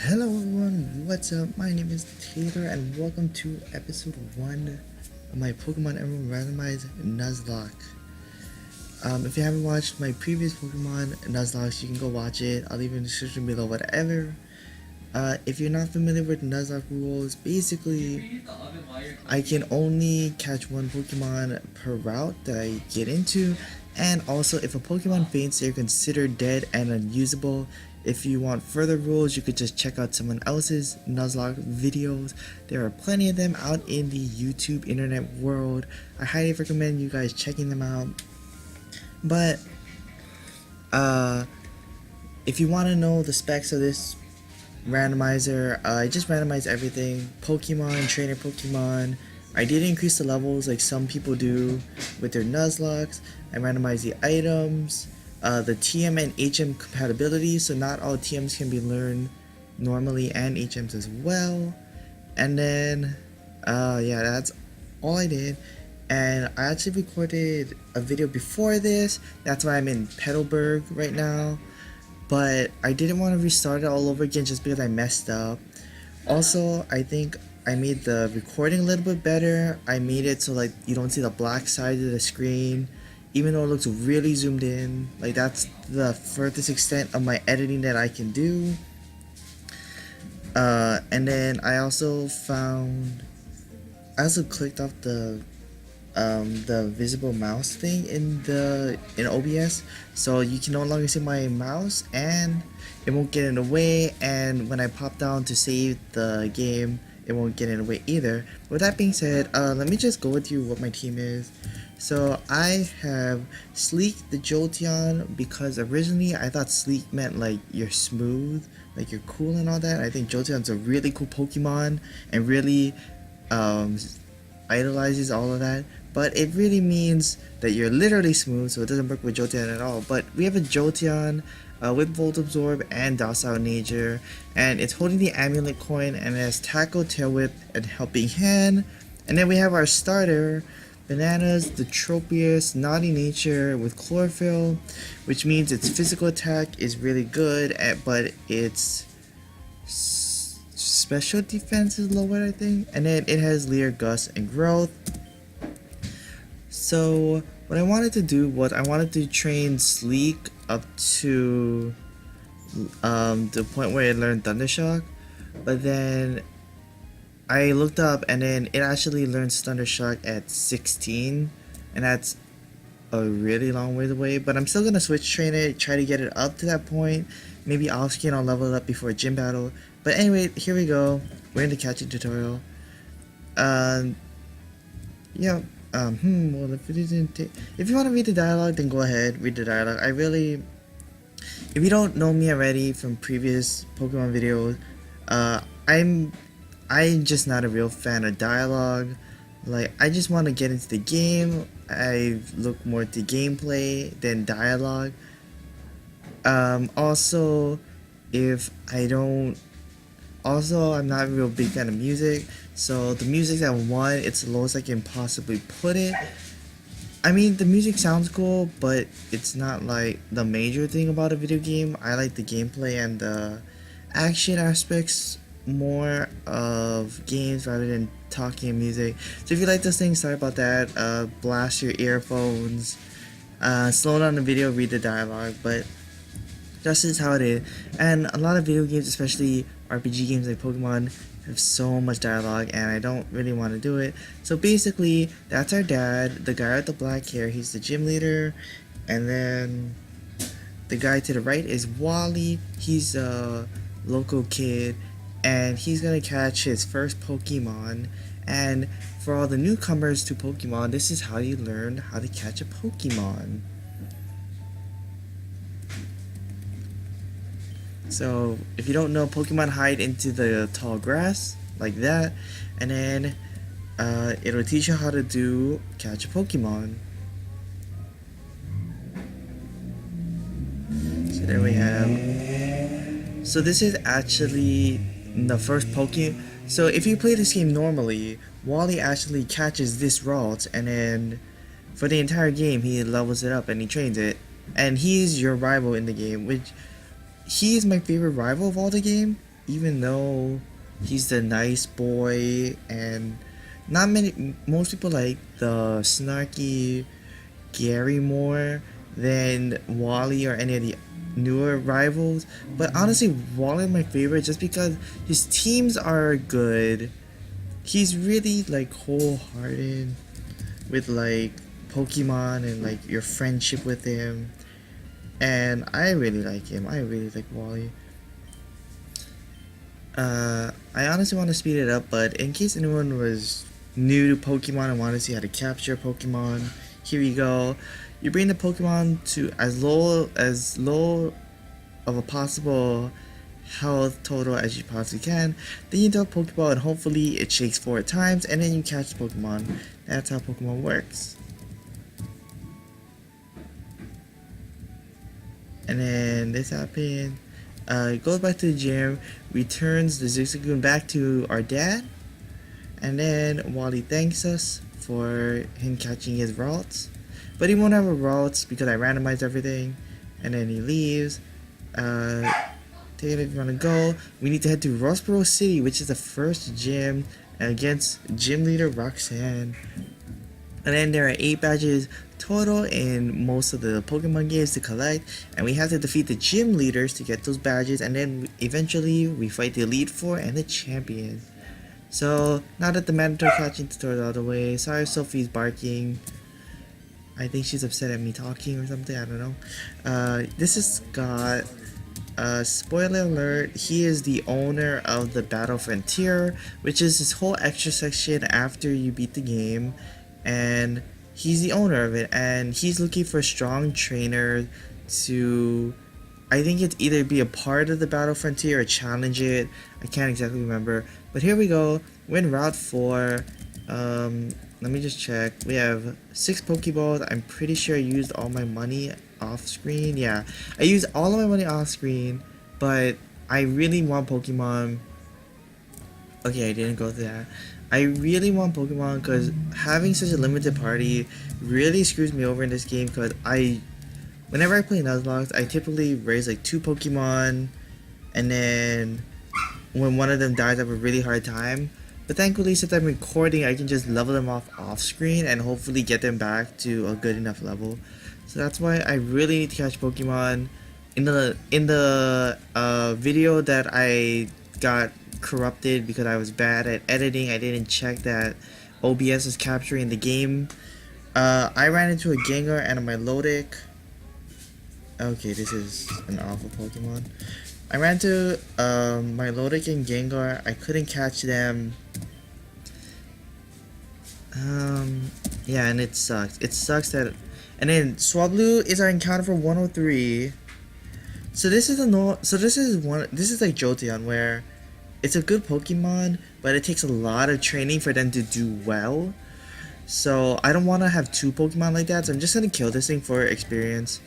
Hello everyone, what's up? My name is Taylor and welcome to episode 1 of my Pokemon Emerald Randomizer Nuzlocke. If you haven't watched my previous Pokemon Nuzlocke, you can go watch it. I'll leave it in the description below, whatever. If you're not familiar with Nuzlocke rules, basically I can only catch one Pokemon per route that I get into, and also if a Pokemon faints, they're considered dead and unusable. If you want further rules, you could just check out someone else's Nuzlocke videos. There are plenty of them out in the YouTube internet world. I highly recommend you guys checking them out. But if you want to know the specs of this randomizer, I just randomize everything. Pokemon, trainer Pokemon. I did increase the levels like some people do with their Nuzlocks. I randomize the items. The TM and HM compatibility, so not all TMs can be learned normally and HMs as well. And then yeah, that's all I did. And I actually recorded a video before this, that's why I'm in Petalburg right now, but I didn't want to restart it all over again just because I messed up. Also, I think I made the recording a little bit better. I made it so like you don't see the black side of the screen, even though it looks really zoomed in. Like that's the furthest extent of my editing that I can do. And then I also clicked off the visible mouse thing in OBS, so you can no longer see my mouse and it won't get in the way, and when I pop down to save the game it won't get in the way either. With that being said, let me just go with you what my team is. So I have Sleek the Jolteon, because originally I thought Sleek meant like you're smooth, like you're cool and all that. I think Jolteon's a really cool Pokemon and really idolizes all of that, but it really means that you're literally smooth, so it doesn't work with Jolteon at all. But we have a Jolteon with Volt Absorb and Docile Nature, and it's holding the Amulet Coin, and it has Tackle, Tail Whip, and Helping Hand. And then we have our starter, Bananas, the Tropius, Naughty Nature with Chlorophyll, which means its physical attack is really good, but its special defense is lower, I think. And then it has Leer, Gust, and Growth. So what I wanted to do was I wanted to train Sleek up to the point where it learned Thundershock, but then I looked up and then it actually learns Thundershock at 16, and that's a really long way away. But I'm still gonna switch train it, try to get it up to that point. Maybe off screen I'll level it up before a gym battle. But anyway, here we go. We're in the catching tutorial. Yeah. Well, if you want to read the dialogue, then go ahead, read the dialogue. If you don't know me already from previous Pokemon videos, I'm just not a real fan of dialogue. Like, I just want to get into the game. I look more to gameplay than dialogue. Also, I'm not a real big fan of music, so the music's at 1, it's the lowest I can possibly put it. I mean, the music sounds cool, but it's not like the major thing about a video game. I like the gameplay and the action aspects more of games rather than talking and music. So if you like those things, sorry about that. Blast your earphones, slow down the video, read the dialogue, but that's just how it is. And a lot of video games, especially RPG games like Pokemon, have so much dialogue, and I don't really want to do it. So basically, that's our dad, the guy with the black hair. He's the gym leader. And then the guy to the right is Wally. He's a local kid, and he's gonna catch his first Pokemon. And for all the newcomers to Pokemon, this is how you learn how to catch a Pokemon. So if you don't know, Pokemon hide into the tall grass like that, and then it'll teach you how to catch a Pokemon. So there we have. So this is actually the first Pokemon. So if you play this game normally, Wally actually catches this route, and then for the entire game he levels it up and he trains it, and he's your rival in the game, which he is my favorite rival of all the game, even though he's the nice boy and most people like the snarky Gary more than Wally or any of the newer rivals. But honestly, Wally is my favorite just because his teams are good. He's really like wholehearted with like Pokemon and like your friendship with him. And I really like him. I really like Wally. I honestly want to speed it up, but in case anyone was new to Pokemon and wanted to see how to capture Pokemon, here you go. You bring the Pokemon to as low of a possible health total as you possibly can. Then you throw a Pokeball and hopefully it shakes 4 times, and then you catch the Pokemon. That's how Pokemon works. And then this happened. Goes back to the gym, returns the Zigzagoon back to our dad, and then Wally thanks us for him catching his routes. But he won't have a routes because I randomized everything, and then he leaves. Take it if you want to go. We need to head to Rosboro City, which is the first gym, against gym leader Roxanne. And then there are 8 badges total in most of the Pokemon games to collect, and we have to defeat the gym leaders to get those badges, and then eventually we fight the Elite Four and the champion. So now that the mandatory catching tutorial out of the way, sorry if Sophie's barking. I think she's upset at me talking or something, I don't know. This is Scott. Spoiler alert, he is the owner of the Battle Frontier, which is this whole extra section after you beat the game, and he's the owner of it, and he's looking for a strong trainer to, I think it's either be a part of the Battle Frontier or challenge it. I can't exactly remember, but here we go. We're in Route 4. Let me just check. We have 6 Pokeballs. I'm pretty sure I used all my money off screen. Yeah, I used all of my money off screen, but I really want Pokemon. Okay, I didn't go through that. I really want Pokemon because having such a limited party really screws me over in this game, because whenever I play Nuzlocke, I typically raise like 2 Pokemon, and then when one of them dies I have a really hard time. But thankfully, since I'm recording, I can just level them off screen and hopefully get them back to a good enough level. So that's why I really need to catch Pokemon. In the video that I got corrupted because I was bad at editing, I didn't check that OBS is capturing the game. I ran into a Gengar and a Milotic. Okay, this is an awful Pokemon. I ran into Milotic and Gengar. I couldn't catch them. Yeah, and it sucks. It sucks that. And then Swablu is our encounter for 103. So this is this is like Jolteon, where it's a good Pokemon, but it takes a lot of training for them to do well. So I don't want to have 2 Pokemon like that, so I'm just gonna kill this thing for experience.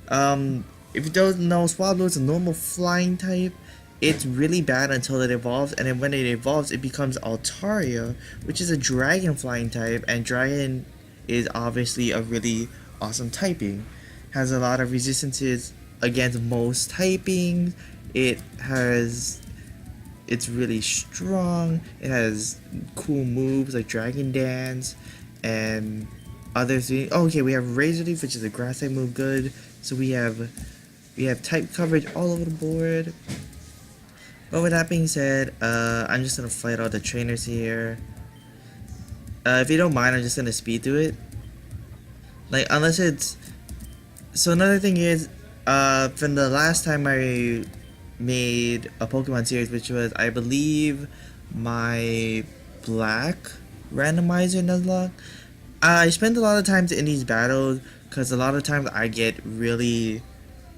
If you don't know, Swablu is a normal flying type. It's really bad until it evolves, and then when it evolves, it becomes Altaria, which is a dragon flying type, and dragon is obviously a really awesome typing. Has a lot of resistances against most typings. It's really strong. It has cool moves like Dragon Dance and other things. Oh, okay, we have Razor Leaf, which is a grass type move, good. So we have type coverage all over the board. But with that being said, I'm just gonna fight all the trainers here. If you don't mind, I'm just gonna speed through it. Like, unless it's... So another thing is, from the last time I made a Pokemon series, which was, I believe, my Black Randomizer Nuzlocke, I spent a lot of times in these battles, because a lot of times I get really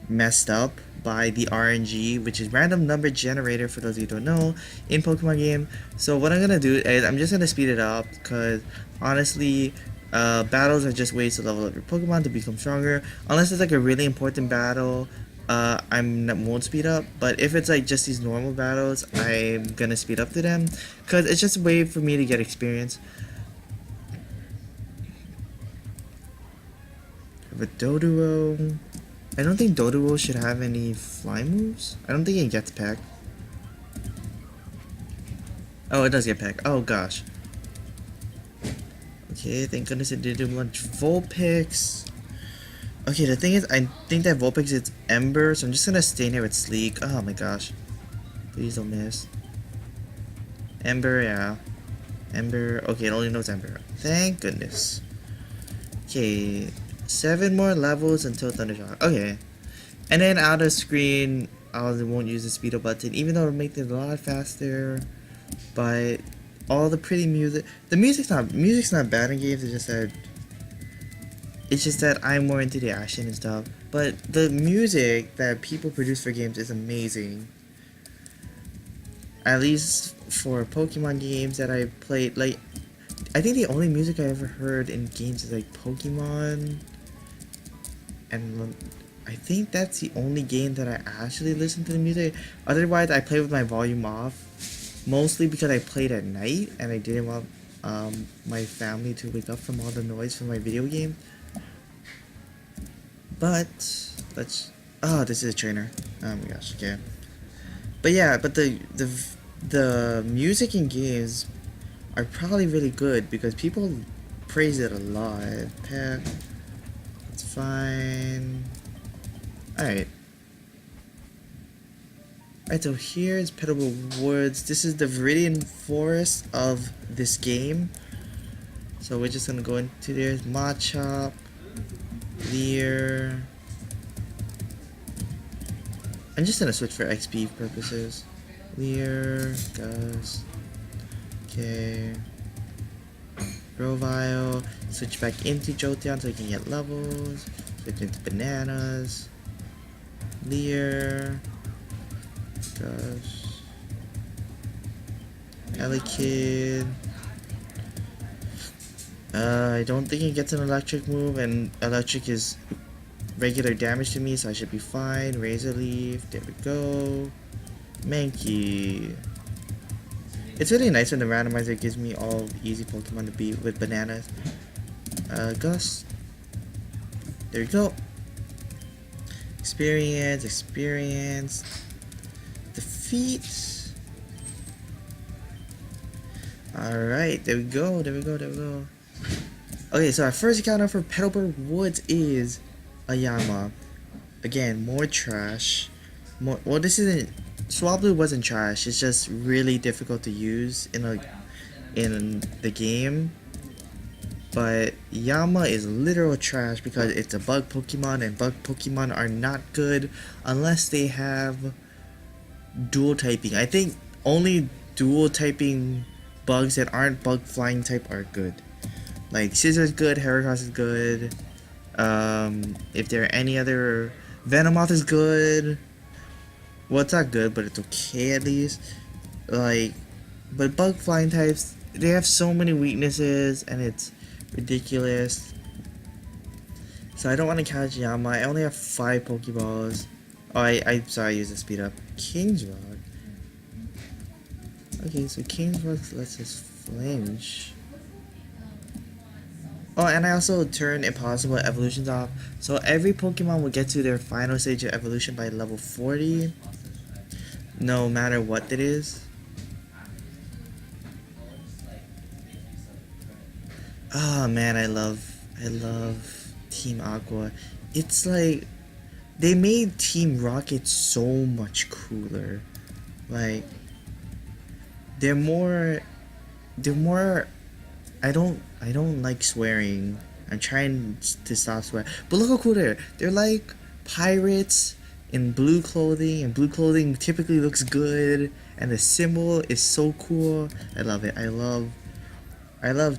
messed up by the RNG, which is random number generator, for those of you who don't know, in Pokemon game. So what I'm gonna do is I'm just gonna speed it up, because honestly, battles are just ways to level up your Pokemon to become stronger. Unless it's like a really important battle, I won't speed up. But if it's like just these normal battles, I'm gonna speed up to them, because it's just a way for me to get experience. But Doduo, I don't think Doduo should have any fly moves. I don't think it gets pecked. Oh, it does get packed. Oh gosh. Okay, thank goodness it didn't do much Vulpix. Okay, the thing is, I think that Vulpix is Ember, so I'm just gonna stay here with Sleek. Oh my gosh. Please don't miss. Ember, yeah. Ember. Okay, it only knows Ember. Thank goodness. Okay, 7 more levels until Thundershock. Okay. And then out of screen, I won't use the speed up button, even though it'll make it a lot faster. But all the pretty music, the music's not bad in games. It's just that I'm more into the action and stuff. But the music that people produce for games is amazing. At least for Pokemon games that I played, like, I think the only music I ever heard in games is like Pokemon, and I think that's the only game that I actually listen to the music. Otherwise, I play with my volume off, mostly because I played at night and I didn't want my family to wake up from all the noise from my video game. But let's. Oh, this is a trainer. Oh my gosh. Okay. But yeah, but the music in games are probably really good because people praise it a lot. Pet. It's fine. Alright. Alright, so here's Petable Woods. This is the Viridian Forest of this game. So we're just gonna go into there. Machop. Leer. I'm just gonna switch for XP purposes. Leer. Gus. Okay. Grovile. Switch back into Jolteon so we can get levels. Switch into Bananas. Leer. Gosh. Elekid. I don't think it gets an electric move, and electric is regular damage to me, so I should be fine. Razor Leaf. There we go. Mankey. It's really nice when the randomizer gives me all easy Pokemon to beat with Bananas. Gus. There we go. Experience. Defeat. Alright, there we go. Okay, so our first encounter for Petalburg Woods is a Yama. Again, more trash. Well, this isn't. Swablu wasn't trash. It's just really difficult to use in the game. But Yama is literal trash because it's a bug Pokemon, and bug Pokemon are not good unless they have dual typing. I think only dual typing bugs that aren't bug flying type are good. Like Scizor is good, Heracross is good. If there are any other, Venomoth is good. Well, it's not good, but it's okay at least. Like, but bug flying types, they have so many weaknesses, and it's ridiculous. So I don't want to catch Yama. I only have 5 Pokeballs. Oh, I'm sorry, I used the speed up. King's Rock. Okay, so King's Rock lets us flinch. Oh, and I also turned impossible evolutions off. So every Pokemon will get to their final stage of evolution by level 40. No matter what it is. Oh man, I love Team Aqua. It's like they made Team Rocket so much cooler. Like they're more I don't like swearing. I'm trying to stop swearing. But look how cool they are. They're like pirates in blue clothing, and blue clothing typically looks good, and the symbol is so cool. I love it. I love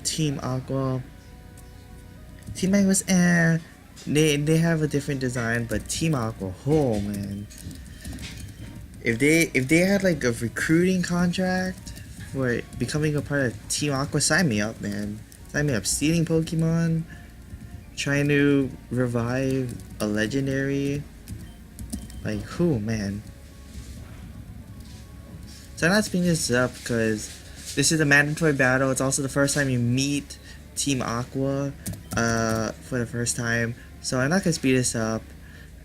Team Aqua. Team Aqua's they have a different design, but Team Aqua, oh man. If they had like a recruiting contract for becoming a part of Team Aqua, sign me up, man. Sign me up. Stealing Pokemon, trying to revive a legendary. Like, who, man? So I'm not speeding this up because this is a mandatory battle. It's also the first time you meet Team Aqua for the first time. So I'm not gonna speed this up.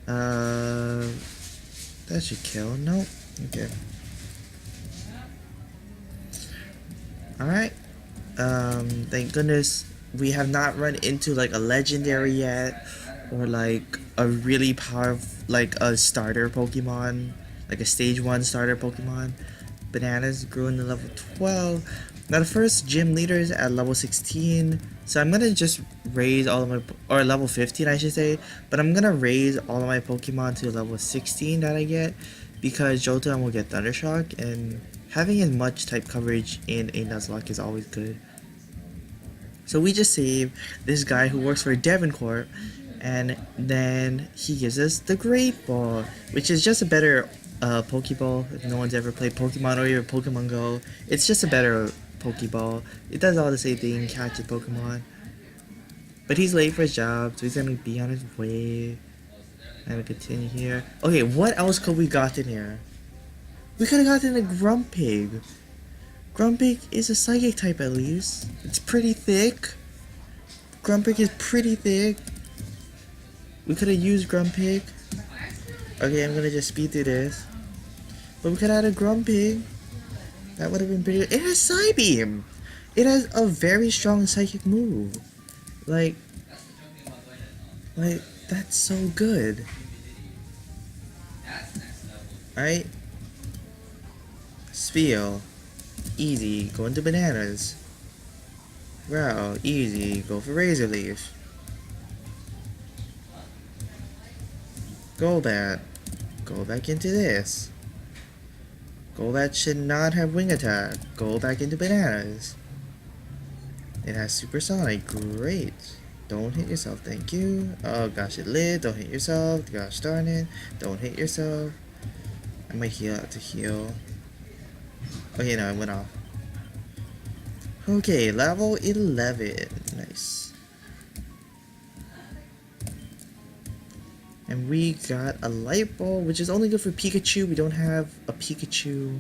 That should kill. Nope. Okay. Alright. Thank goodness we have not run into like a legendary yet, or like a really powerful, like a starter Pokemon, like a stage 1 starter Pokemon. Bananas grew into level 12. Now the first gym leader is at level 16, so I'm gonna just raise all of my, or level 15 I should say, but I'm gonna raise all of my Pokemon to level 16 that I get, because Jolteon will get Thundershock, and having as much type coverage in a Nuzlocke is always good. So we just save this guy who works for Devoncourt, and then he gives us the Great Ball, which is just a better Pokeball. If no one's ever played Pokemon or even Pokemon Go, it's just a better Pokeball. It does all the same thing, catches Pokemon. But he's late for his job, so he's gonna be on his way. I'm gonna continue here. Okay, what else could we gotten here? We could have gotten a Grumpig. Grumpig is a psychic type at least. It's pretty thick. Grumpig is pretty thick. We could have used Grumpig. Okay, I'm gonna just speed through this. But we could have had a Grumpig. That would have been pretty. It has Psybeam! It has a very strong psychic move. Like, that's so good. Alright. Spiel. Easy, go into Bananas. Wow, easy, go for Razor Leaf. Golbat, go back into this. Golbat should not have Wing Attack. Go back into Bananas. It has Supersonic, great. Don't hit yourself, thank you. Oh gosh, it lit, don't hit yourself. Gosh darn it, don't hit yourself. I might heal out to heal. Okay, no, it went off. Okay, level 11. Nice. And we got a light ball, which is only good for Pikachu. We don't have a Pikachu.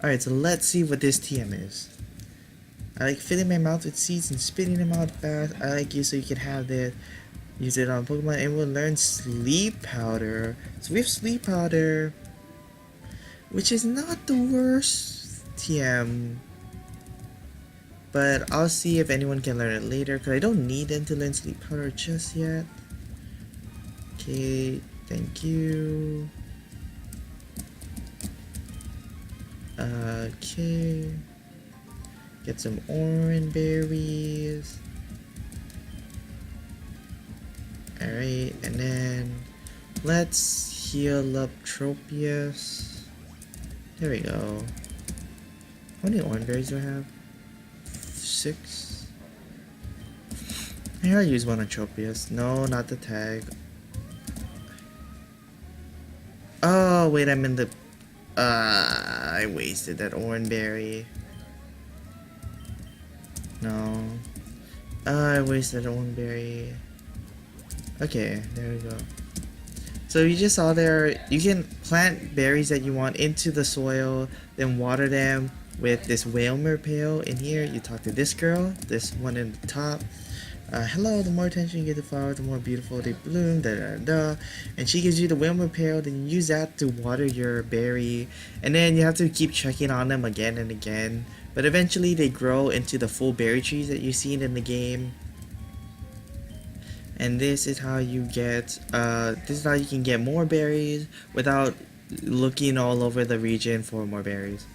Alright, so let's see what this TM is. I like filling my mouth with seeds and spitting them out fast. I like you so you can have that. Use it on Pokemon and we'll learn Sleep Powder. So we have Sleep Powder, which is not the worst TM. But I'll see if anyone can learn it later, because I don't need them to learn Sleep Powder just yet. Okay, thank you. Okay. Get some orange berries. Alright, and then let's heal up Tropius. There we go. How many orange berries do I have? 6. Here, I'll use one on Tropius. No, not the tag. Oh, wait, I'm in the... I wasted that orange berry. No. I wasted orange berry. Okay, there we go. So you just saw there, you can plant berries that you want into the soil, then water them with this Whalmer pail. In here, you talk to this girl, this one in the top. Hello, the more attention you give to flowers, the more beautiful they bloom, da da da. And she gives you the Whalmer pail, then you use that to water your berry. And then you have to keep checking on them again and again. But eventually they grow into the full berry trees that you've seen in the game. And this is how you get, this is how you can get more berries without looking all over the region for more berries.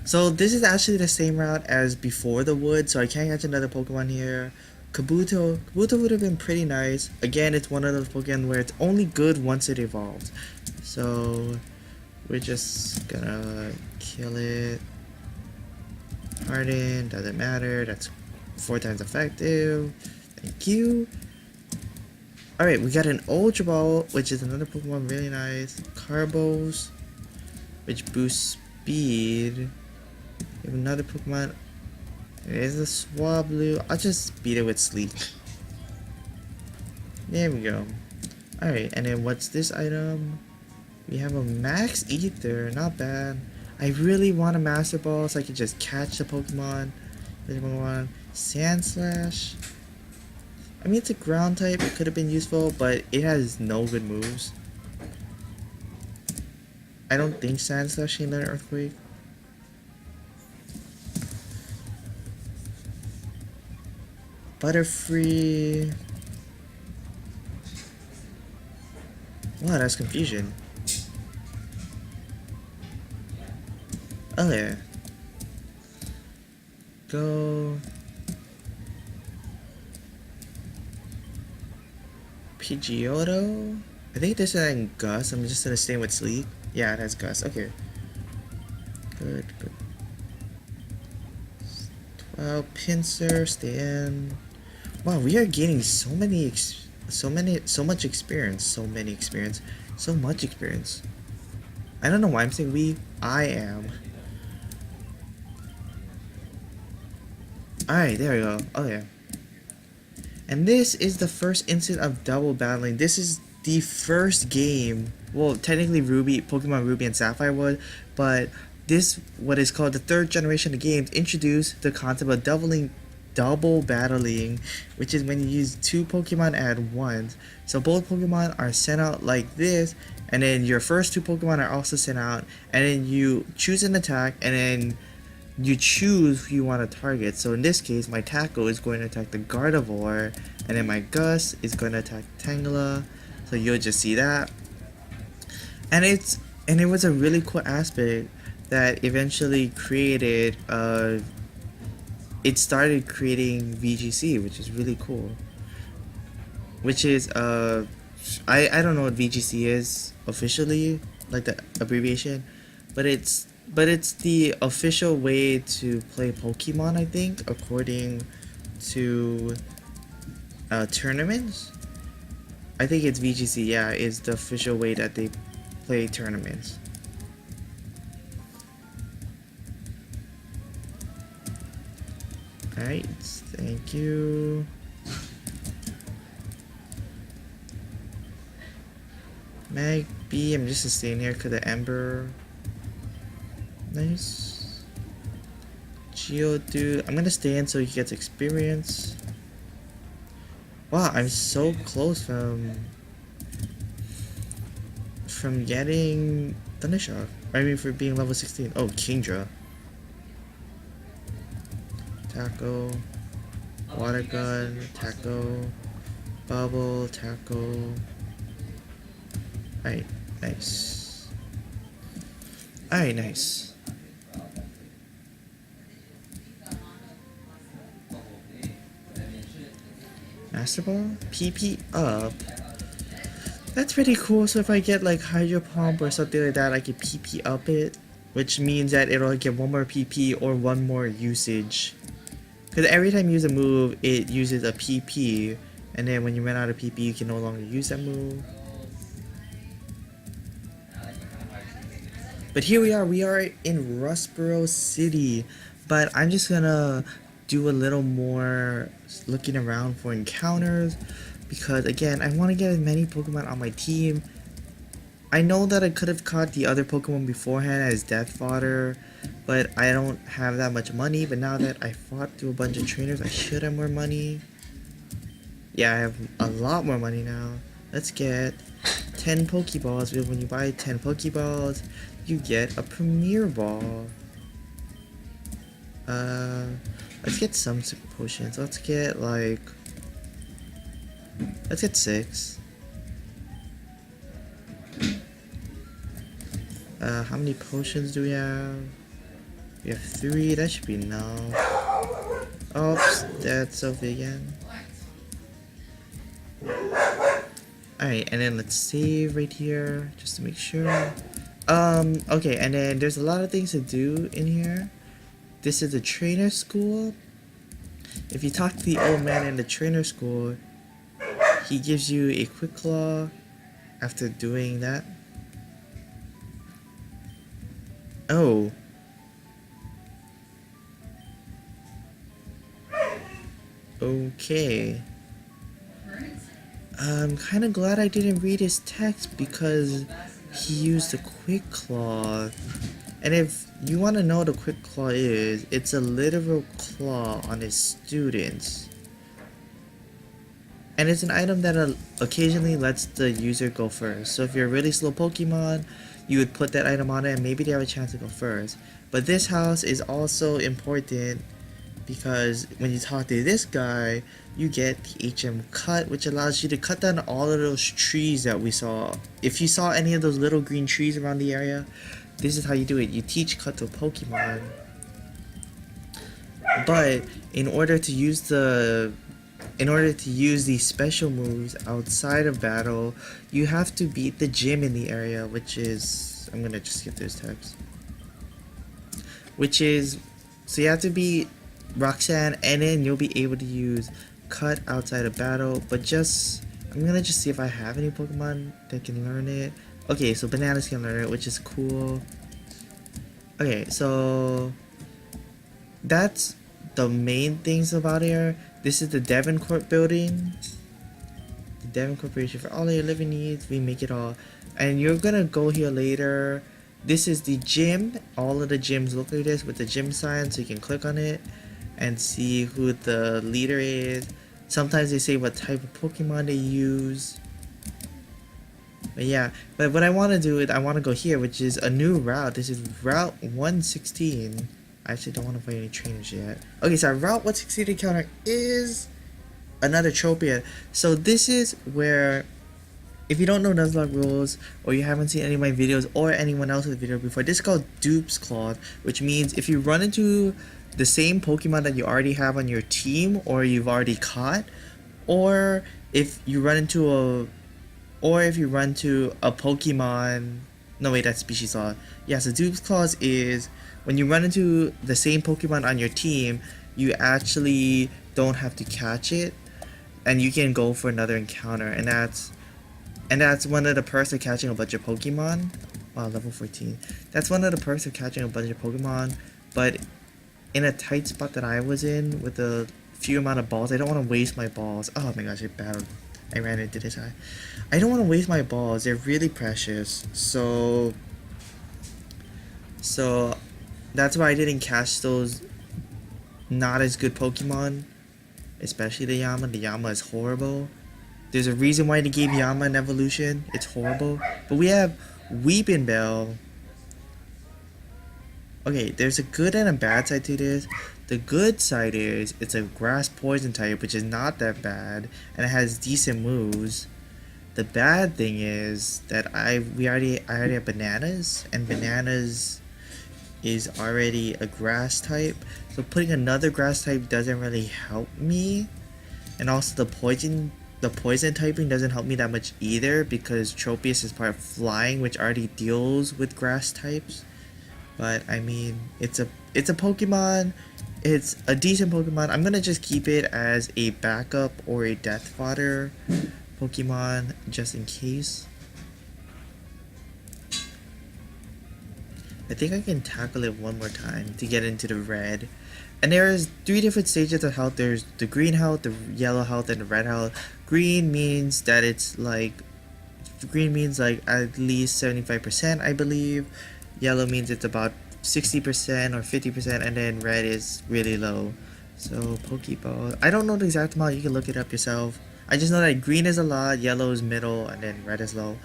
So this is actually the same route as before the wood, so I can't catch another Pokemon here. Kabuto would have been pretty nice. Again, it's one of those Pokemon where it's only good once it evolves. So we're just gonna kill it. Harden, doesn't matter, that's 4 times effective. Thank you. Alright, we got an Ultra Ball, which is another Pokemon really nice. Carbos, which boosts speed. We have another Pokemon. It is a Swablu. I'll just beat it with Sleep. There we go. Alright, and then what's this item? We have a Max Ether, not bad. I really want a Master Ball so I can just catch the Pokemon. Sand Slash. I mean, it's a ground type, it could have been useful, but it has no good moves. I don't think Sand Slash can learn Earthquake. Butterfree. Wow, that's confusion. Oh yeah. Go. Pidgeotto? I think this is Gus. I'm just gonna stay with Sleep. Yeah, it has Gus. Okay. Good, good. 12. Pinsir, stay in. Wow, we are gaining so much experience. So much experience. I don't know why I'm saying we. I am. Alright, there we go. Oh yeah. And this is the first instance of double battling. This is the first game. Well, technically Pokemon Ruby and Sapphire would, but this, what is called the third generation of games, introduced the concept of double battling, which is when you use two Pokemon at once. So both Pokemon are sent out like this, and then your first two Pokemon are also sent out, and then you choose an attack, and then you choose who you want to target. So in this case, my Taco is going to attack the Gardevoir, and then my Gus is going to attack Tangela. So you'll just see that. And it was a really cool aspect that eventually created it started creating VGC, which is really cool. Which is I don't know what VGC is officially, like the abbreviation, but it's the official way to play Pokemon, I think, according to tournaments. I think it's VGC, yeah, is the official way that they play tournaments. Alright, thank you. Mag B, I'm just staying here because the Ember. Nice. Geodude, I'm gonna stay in so he gets experience. Wow, I'm so close from getting Thundershock. I mean, for being level 16. Oh, Kingdra. Taco. Water Gun. Taco. Bubble. Taco. Alright, nice. Alright, nice. Master Ball? PP up. That's pretty cool. So if I get like Hydro Pump or something like that, I can PP up it, which means that it'll get one more PP or one more usage. Because every time you use a move, it uses a PP, and then when you run out of PP, you can no longer use that move. But here we are in Rustboro City, but I'm just gonna do a little more looking around for encounters, because again, I want to get as many Pokemon on my team. I know that I could have caught the other Pokemon beforehand as Death Fodder, but I don't have that much money. But now that I fought through a bunch of trainers, I should have more money. Yeah, I have a lot more money now. Let's get 10 Pokeballs, because when you buy 10 Pokeballs, you get a Premier Ball. Let's get some super potions. Let's get 6. How many potions do we have? We have 3. That should be enough. Oops, that's Sophie again. Alright, and then let's save right here just to make sure. Okay, and then there's a lot of things to do in here. This is the trainer school. If you talk to the old man in the trainer school, he gives you a Quick Claw after doing that. Oh. Okay. I'm kind of glad I didn't read his text because he used a Quick Claw. And if you want to know what a Quick Claw is, it's a literal claw on his students. And it's an item that occasionally lets the user go first. So if you're a really slow Pokemon, you would put that item on it and maybe they have a chance to go first. But this house is also important because when you talk to this guy, you get the HM cut, which allows you to cut down all of those trees that we saw. If you saw any of those little green trees around the area, this is how you do it. You teach cut to a Pokemon. But in order to use these special moves outside of battle, you have to beat the gym in the area, which is, I'm gonna just skip those tabs. Which is, so you have to beat Roxanne, and then you'll be able to use cut outside of battle. But just, I'm gonna just see if I have any Pokemon that can learn it. Okay, so Bananas can learn it, which is cool. Okay, so that's the main things about here. This is the Devoncourt building. The Devon Corporation, for all your living needs, we make it all. And you're gonna go here later. This is the gym. All of the gyms look like this with the gym sign, so you can click on it and see who the leader is. Sometimes they say what type of Pokemon they use. But yeah, but what I want to do is I want to go here, which is a new route. This is Route 116. I actually don't want to fight any trainers yet. Okay, so our Route 116 encounter is another Tropia. So this is where, if you don't know Nuzlocke rules, or you haven't seen any of my videos or anyone else's video before, this is called Dupe's Claw, which means if you run into the same Pokemon that you already have on your team, or you've already caught, or if you run into a Pokemon, no wait, that's Species Law. Yeah, so Dupe's Clause is when you run into the same Pokemon on your team, you actually don't have to catch it, and you can go for another encounter, and that's one of the perks of catching a bunch of Pokemon. Wow, level 14. That's one of the perks of catching a bunch of Pokemon, but in a tight spot that I was in with a few amount of balls, I don't want to waste my balls. Oh my gosh, I ran into this guy. I don't want to waste my balls. They're really precious. So that's why I didn't catch those not as good Pokemon, especially the Yama. The Yama is horrible. There's a reason why they gave Yama an evolution. It's horrible. But we have Weeping Bell. Okay, there's a good and a bad side to this. The good side is it's a grass poison type, which is not that bad, and it has decent moves. The bad thing is that I already have Bananas, and Bananas is already a grass type, so putting another grass type doesn't really help me. And also the poison typing doesn't help me that much either, because Tropius is part of flying, which already deals with grass types. But I mean, it's a Pokemon. It's a decent Pokemon. I'm gonna just keep it as a backup or a death fodder Pokemon just in case. I think I can tackle it one more time to get into the red. And there's 3 different stages of health. There's the green health, the yellow health, and the red health. Green means at least 75%, I believe. Yellow means it's about 60% or 50%, and then red is really low. So Pokeball, I don't know the exact amount, you can look it up yourself. I just know that green is a lot, yellow is middle, and then red is low.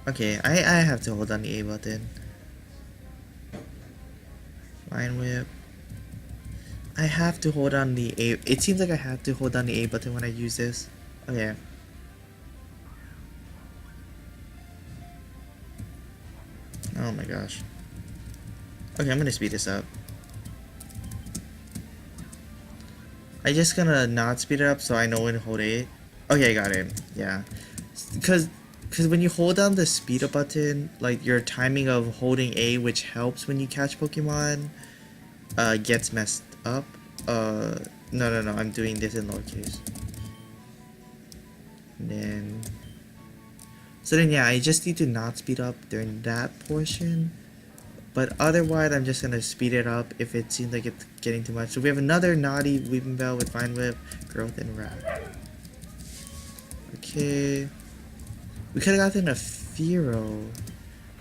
Okay, I have to hold on the A button. Vine Whip. I have to hold on the A. It seems like I have to hold on the A button when I use this. Okay. Oh my gosh. Okay, I'm gonna speed this up. I'm just gonna not speed it up so I know when to hold A. Okay, I got it. Yeah. Because when you hold down the speed up button, like your timing of holding A, which helps when you catch Pokemon, gets messed up. No, I'm doing this in lowercase. And then... So then yeah, I just need to not speed up during that portion. But otherwise, I'm just gonna speed it up if it seems like it's getting too much. So we have another naughty Weeping Bell with Vine Whip, Growth, and Wrap. Okay. We could have gotten a Fearow,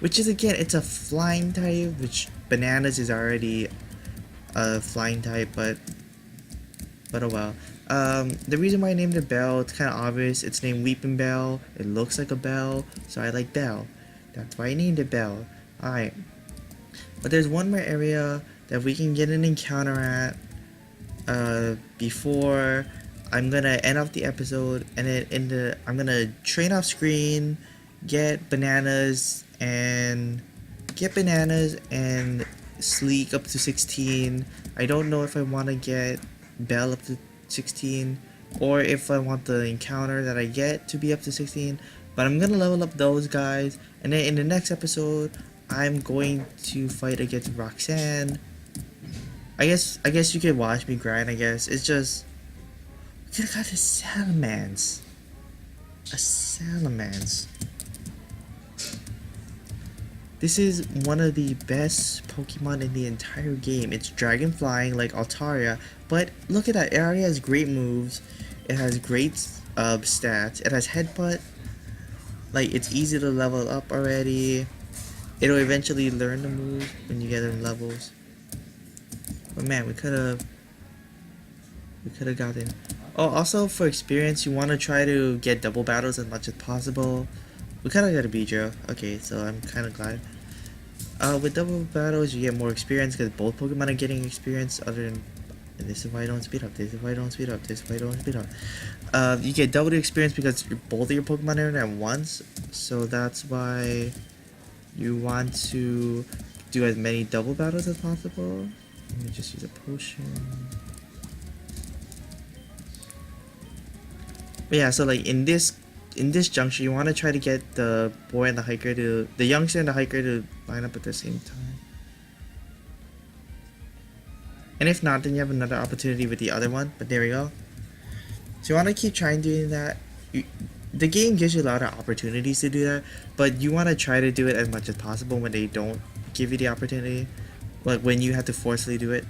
which is, again, it's a flying type, which Bananas is already a flying type, but oh well. The reason why I named it Bell, it's kind of obvious. It's named Weeping Bell. It looks like a bell, so I like Bell. That's why I named it Bell. Alright. But there's one more area that we can get an encounter at before I'm gonna end off the episode, and then I'm gonna train off screen, get bananas and Sleek up to 16. I don't know if I want to get Bell up to 16 or if I want the encounter that I get to be up to 16, but I'm gonna level up those guys, and then in the next episode I'm going to fight against Roxanne. I guess you could watch me grind. I guess it's just we could have got a Salamence. A Salamence. This is one of the best Pokemon in the entire game. It's dragon flying like Altaria, but look at that. It already has great moves. It has great stats. It has headbutt. Like, it's easy to level up already. It'll eventually learn the move when you get in levels. But man, we could have gotten. Oh, also for experience, you want to try to get double battles as much as possible. We kind of got a Beedrill. Okay, so I'm kind of glad. With double battles, you get more experience because both Pokemon are getting experience. Other than, and this is why I don't speed up. This is why I don't speed up. This is why I don't speed up. You get double the experience because both of your Pokemon are in at once. So that's why you want to do as many double battles as possible. Let me just use a potion. But yeah, so like in this juncture, you want to try to get the boy and the hiker the youngster and the hiker to line up at the same time. And if not, then you have another opportunity with the other one. But there we go. So you want to keep trying doing that. The game gives you a lot of opportunities to do that, but you want to try to do it as much as possible when they don't give you the opportunity. Like when you have to forcefully do it.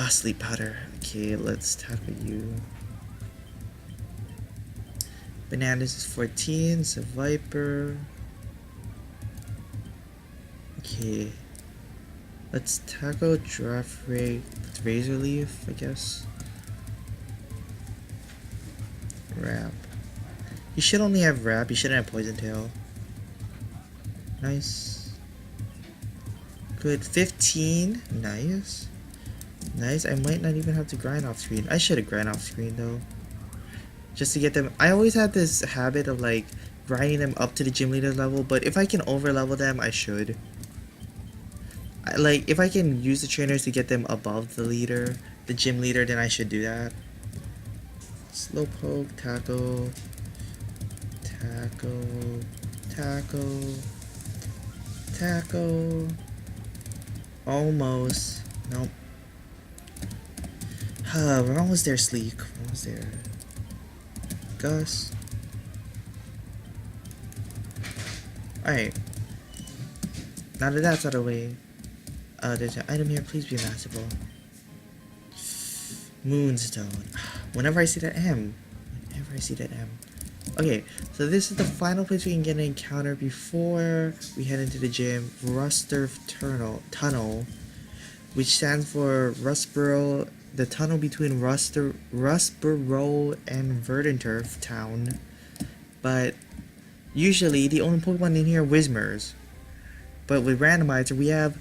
Sleep powder. Okay, let's tackle you. Bananas is 14, it's a Viper. Okay. Let's tackle Draft Ray with Razor Leaf, I guess. Wrap. You should only have Wrap, you shouldn't have Poison Tail. Nice. Good. 15. Nice. Nice. I might not even have to grind off screen. I should have grind off screen though. Just to get them. I always had this habit of like grinding them up to the gym leader level, but if I can over level them, I should. Like if I can use the trainers to get them above the leader, the gym leader, then I should do that. Slowpoke, tackle, tackle, tackle, tackle. Almost. Nope. We're almost there, Sleek. We're almost there. Gus. Alright. Now that that's out of the way, there's an item here. Please be masterful. Moonstone. Whenever I see that M. Whenever I see that M. Okay, so this is the final place we can get an encounter before we head into the gym. Rusturf Tunnel, which stands for Rustboro, the tunnel between Rustboro and Verdanturf Town. But usually the only Pokemon in here are Whismers. But with Randomizer we have,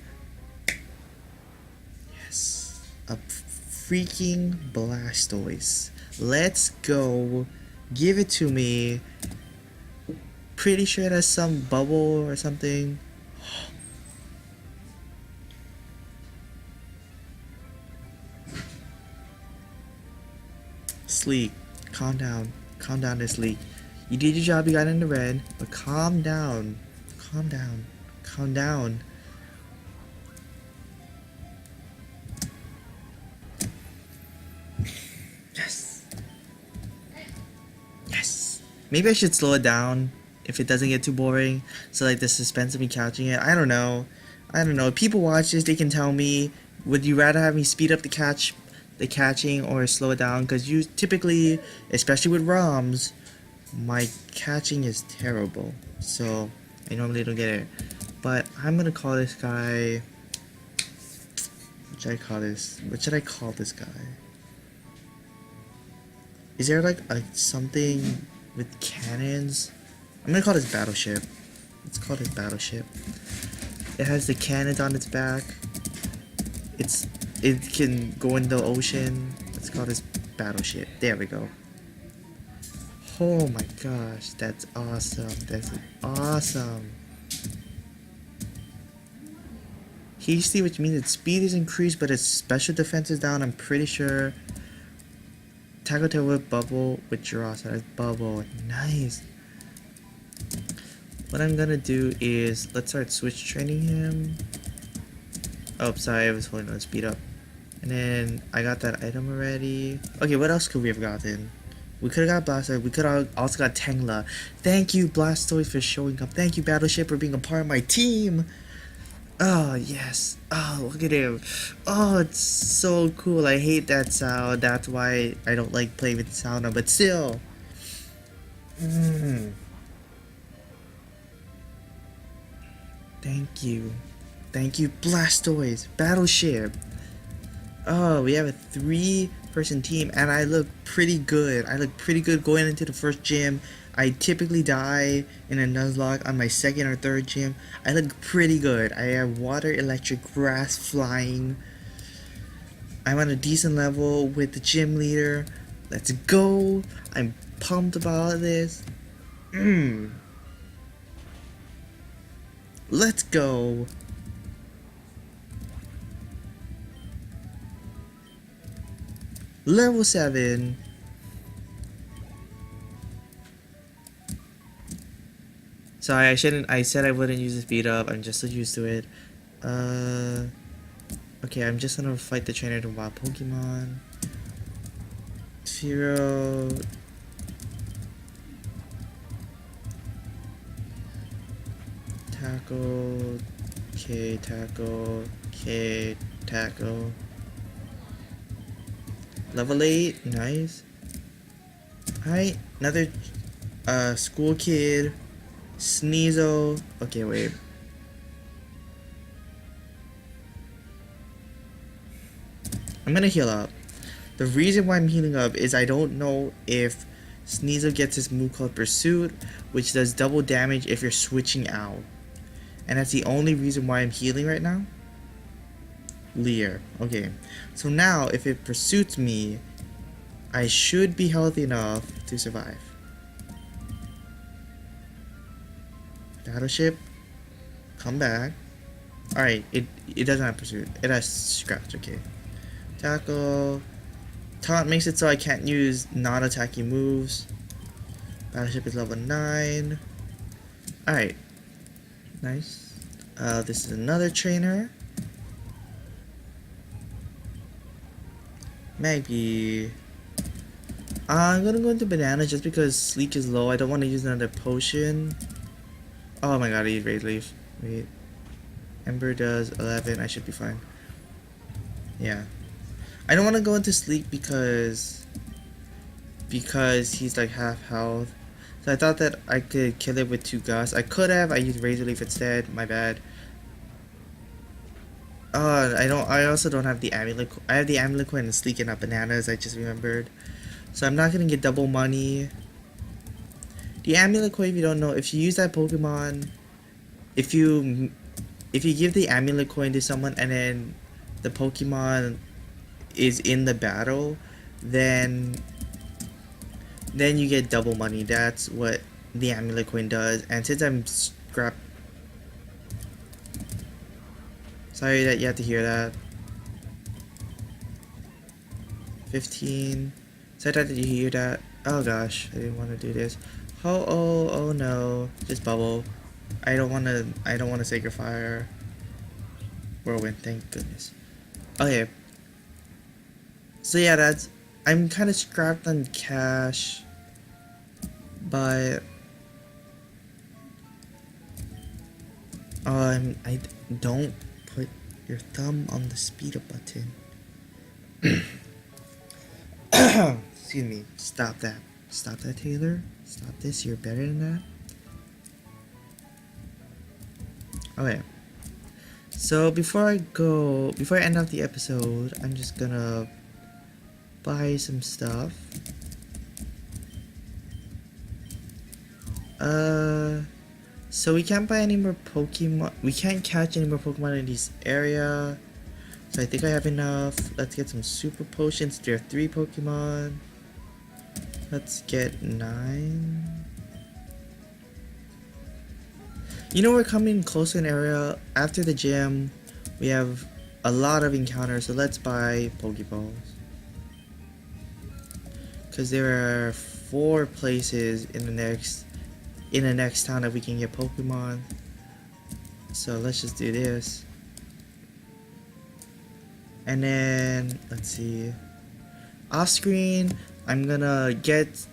yes, a freaking Blastoise. Let's go. Give it to me. Pretty sure it has some bubble or something. Sleek, calm down. Calm down, this Sleek. You did your job, you got in the red, but calm down. Calm down. Calm down. Yes. Yes. Maybe I should slow it down if it doesn't get too boring. So like the suspense of me catching it. I don't know. If people watch this, they can tell me, would you rather have me speed up the catching or slow it down? Because you typically, especially with ROMs, my catching is terrible. So I normally don't get it. But I'm gonna call this guy. What should I call this? What should I call this guy? Is there like something with cannons? I'm gonna call this Battleship. Let's call this Battleship. It has the cannons on its back. it can go in the ocean. Let's call this battleship. There we go. Oh my gosh, that's awesome. That's awesome. Hasty, which means its speed is increased, but its special defense is down. I'm pretty sure. Tackle tail with bubble with draw. So that's bubble. Nice. What I'm gonna do is let's start switch training him. Oh, sorry, I was holding on speed up. And then I got that item already. Okay, what else could we have gotten? We could have got Blastoise. We could have also got Tangela. Thank you, Blastoise, for showing up. Thank you, Battleship, for being a part of my team. Oh, yes. Oh, look at him. Oh, it's so cool. I hate that sound. That's why I don't like playing with the sound now, but still. Thank you. Thank you, Blastoise. Battleship. Oh, we have a 3-person team, and I look pretty good. I look pretty good going into the first gym. I typically die in a Nuzlocke on my second or third gym. I look pretty good. I have water, electric, grass, flying. I'm on a decent level with the gym leader. Let's go. I'm pumped about this. Let's go. Level 7. Sorry, I said I wouldn't use the speed up. I'm just so used to it. Okay, I'm just gonna fight the trainer to wild Pokemon. 0. Tackle. K, tackle. K, tackle. Level 8, nice. Alright, another school kid. Sneasel. Okay, wait. I'm gonna heal up. The reason why I'm healing up is I don't know if Sneasel gets his move called Pursuit, which does double damage if you're switching out. And that's the only reason why I'm healing right now. Leer. Okay. So now, if it pursues me, I should be healthy enough to survive. Battleship. Come back. Alright, it doesn't have pursuit. It has scratch, okay. Tackle. Taunt makes it so I can't use non-attacking moves. Battleship is level 9. Alright. Nice. This is another trainer. Maybe. I'm gonna go into banana just because sleek is low. I don't want to use another potion. Oh my god, I use Raid Leaf. Wait. Ember does 11. I should be fine. Yeah. I don't want to go into sleek because he's like half health. So I thought that I could kill it with 2 Gust. I could have. I used Razor Leaf instead. My bad. I also don't have the amulet. I have the amulet coin and sleek and not bananas. I just remembered. So I'm not gonna get double money. The amulet coin, if you don't know, if you use that Pokemon, if you give the amulet coin to someone and then the Pokemon is in the battle, then you get double money. That's what the amulet coin does. And since I'm scrap. Sorry that you had to hear that. 15. Sorry that you hear that. Oh gosh, I didn't want to do this. Oh no. Just bubble. I don't wanna Sacred Fire. Whirlwind, thank goodness. Okay. So yeah, I'm kinda scrapped on cash. But I don't put your thumb on the speed up button. Excuse me. Stop that. Stop that, Taylor. Stop this. You're better than that. Okay. So before I end off the episode, I'm just gonna buy some stuff. So we can't buy any more Pokemon. We can't catch any more Pokemon in this area. So I think I have enough. Let's get some super potions. There are 3 Pokemon. Let's get 9. You know, we're coming close to an area. After the gym, we have a lot of encounters, so let's buy Pokeballs. Because there are 4 places in the next town that we can get Pokemon. So let's just do this. And then, let's see. Off screen, I'm gonna get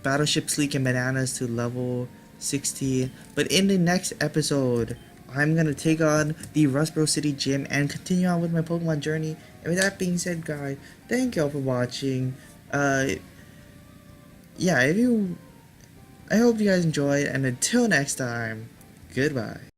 Battleship Sleek and Bananas to level 16. But in the next episode, I'm gonna take on the Rustboro City Gym and continue on with my Pokemon journey. And with that being said, guys, thank y'all for watching. Yeah, I hope you guys enjoyed, and until next time, goodbye.